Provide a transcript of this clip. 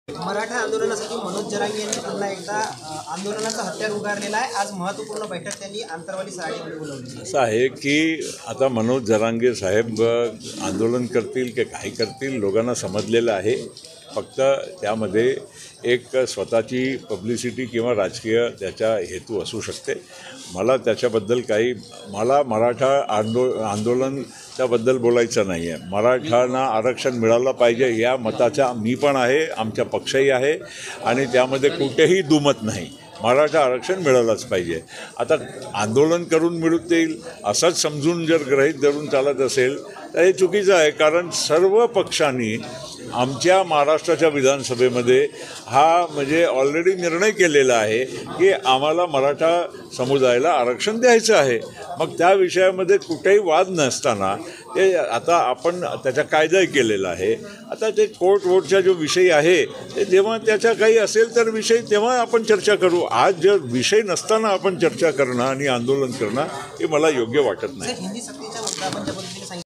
मराठा आंदोलनासाठी मनोज जरांगे यांनी पुन्हा एकदा आंदोलनाचा हत्यार उगारलेला आहे। आज महत्त्वपूर्ण बैठक त्यांनी आंतरवाली सराटीमध्ये बोलावली। असं आहे की आता मनोज जरांगे साहेब आंदोलन करतील की काही करतील लोकांना समजलेलं आहे। फक्त त्यामध्ये एक स्वतःची पब्लिसिटी किंवा राजकीय त्याचा हेतू असू शकते। मला त्याच्याबद्दल मला मराठा आंदोलन त्याबद्दल बोलायचं नाही आहे। मराठांना आरक्षण मिळालं पाहिजे या मताचा मी पण आहे, आमचा पक्षही आहे आणि त्यामध्ये कुठेही दुमत नाही। मराठा आरक्षण मिळालंच पाहिजे। आता आंदोलन करून मिळतील असंच समजून जर गृहीत धरून चालत असेल तर हे चुकीचं आहे, कारण सर्व पक्षांनी आमच्या महाराष्ट्राच्या विधानसभेमध्ये हा म्हणजे ऑलरेडी निर्णय केलेला आहे की आम्हाला मराठा समुदायाला आरक्षण द्यायचं आहे। मग त्या विषयामध्ये कुठेही वाद नसताना ते आता आपण त्याचा कायदाही केलेला आहे। आता ते कोर्ट वोटचा जो विषय आहे ते जेव्हा त्याचा काही असेल तर विषय तेव्हा आपण चर्चा करू। आज जर विषय नसताना आपण चर्चा करणं आणि आंदोलन करणं हे मला योग्य वाटत नाही।